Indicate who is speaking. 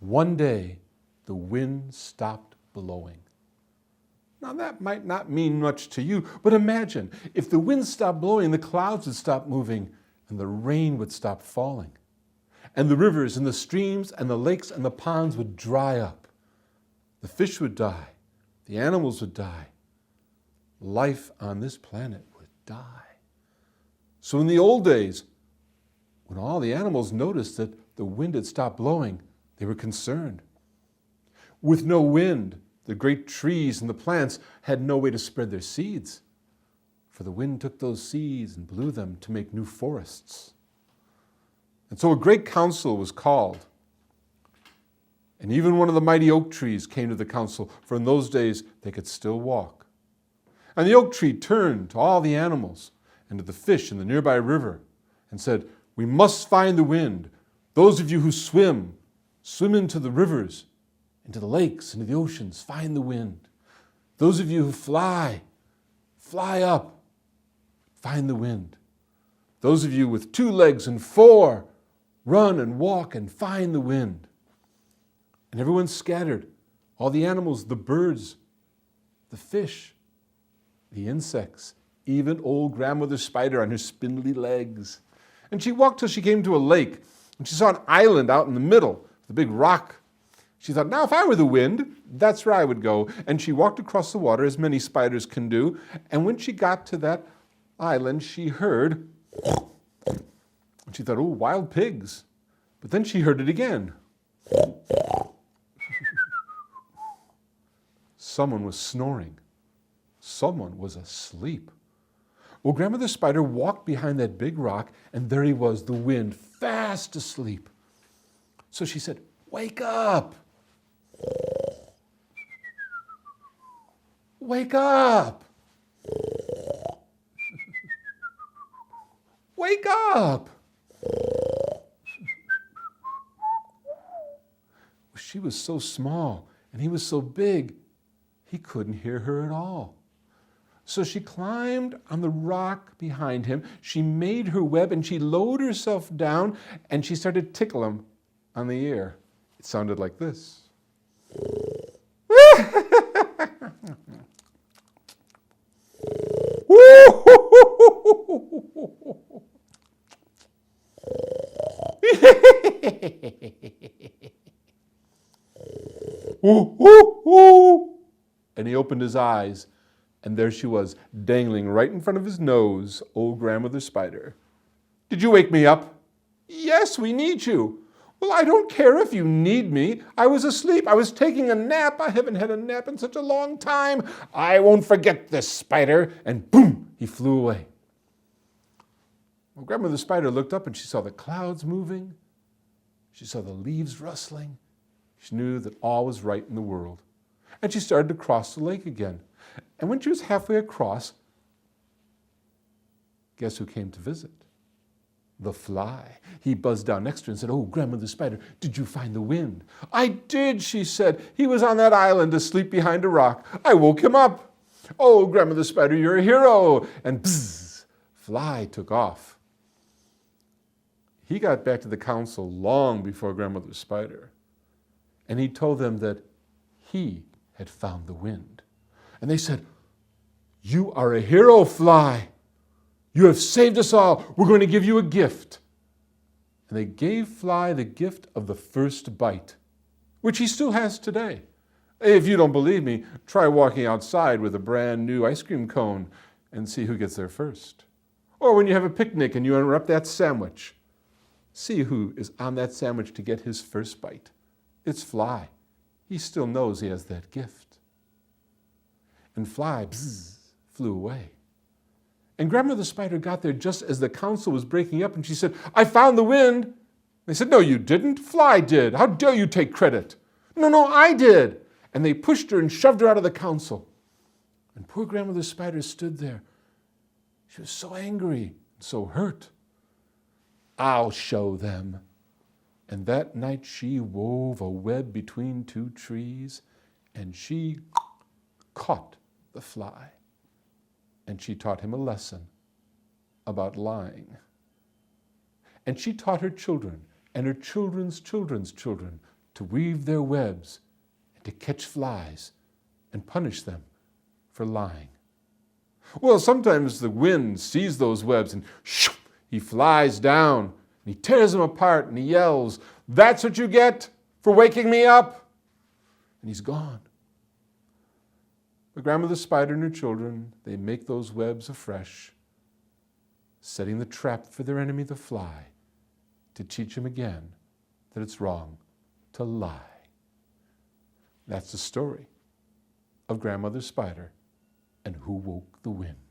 Speaker 1: One day, the wind stopped blowing. Now that might not mean much to you, but imagine if the wind stopped blowing, the clouds would stop moving and the rain would stop falling. And the rivers and the streams and the lakes and the ponds would dry up. The fish would die. The animals would die. Life on this planet would die. So in the old days, when all the animals noticed that the wind had stopped blowing, they were concerned. With no wind, the great trees and the plants had no way to spread their seeds, for the wind took those seeds and blew them to make new forests. And so a great council was called. And even one of the mighty oak trees came to the council, for in those days they could still walk. And the oak tree turned to all the animals and to the fish in the nearby river and said, "We must find the wind. Those of you who swim into the rivers, into the lakes, into the oceans, find the wind. Those of you who fly up, find the wind. Those of you with 2 legs and 4, run and walk and find the wind." And everyone scattered, all the animals, the birds, the fish, the insects, even old grandmother spider on her spindly legs. And she walked till she came to a lake, and she saw an island out in the middle, the big rock. She thought, now if I were the wind, that's where I would go. And she walked across the water, as many spiders can do. And when she got to that island, she heard, and she thought, oh, wild pigs. But then she heard it again. Someone was snoring. Someone was asleep. Well, Grandmother Spider walked behind that big rock, and there he was, the wind, fast asleep. So she said, "Wake up! Wake up! Wake up!" She was so small, and he was so big, he couldn't hear her at all. So she climbed on the rock behind him, she made her web, and she lowered herself down, and she started to tickle him on the ear. It sounded like this. And he opened his eyes, and there she was, dangling right in front of his nose, old Grandmother Spider. "Did you wake me up?" "Yes, we need you." "Well, I don't care if you need me. I was asleep. I was taking a nap. I haven't had a nap in such a long time." "I won't forget this, Spider." And boom, he flew away. Well, Grandmother Spider looked up and she saw the clouds moving. She saw the leaves rustling. She knew that all was right in the world. And she started to cross the lake again. And when she was halfway across, guess who came to visit? The fly. He buzzed down next to her and said, "Oh, Grandmother Spider, did you find the wind?" "I did," she said. "He was on that island asleep behind a rock. I woke him up." "Oh, Grandmother Spider, you're a hero." And bzzz, fly took off. He got back to the council long before Grandmother Spider. And he told them that he had found the wind. And they said, "You are a hero, Fly. You have saved us all. We're going to give you a gift." And they gave Fly the gift of the first bite, which he still has today. If you don't believe me, try walking outside with a brand new ice cream cone and see who gets there first. Or when you have a picnic and you unwrap that sandwich, see who is on that sandwich to get his first bite. It's Fly. He still knows he has that gift. And Fly flew away. And Grandmother Spider got there just as the council was breaking up, and she said, "I found the wind." They said, "No, you didn't. Fly did. How dare you take credit?" No, I did." And they pushed her and shoved her out of the council. And poor Grandmother Spider stood there. She was so angry and so hurt. "I'll show them." And that night she wove a web between 2 trees, and she caught the fly. And she taught him a lesson about lying. And she taught her children and her children's children's children to weave their webs and to catch flies and punish them for lying. Well, sometimes the wind sees those webs and shoo, he flies down and he tears them apart and he yells, "That's what you get for waking me up!" And he's gone. But Grandmother Spider and her children, they make those webs afresh, setting the trap for their enemy, the fly, to teach him again that it's wrong to lie. That's the story of Grandmother Spider and Who Woke the Wind.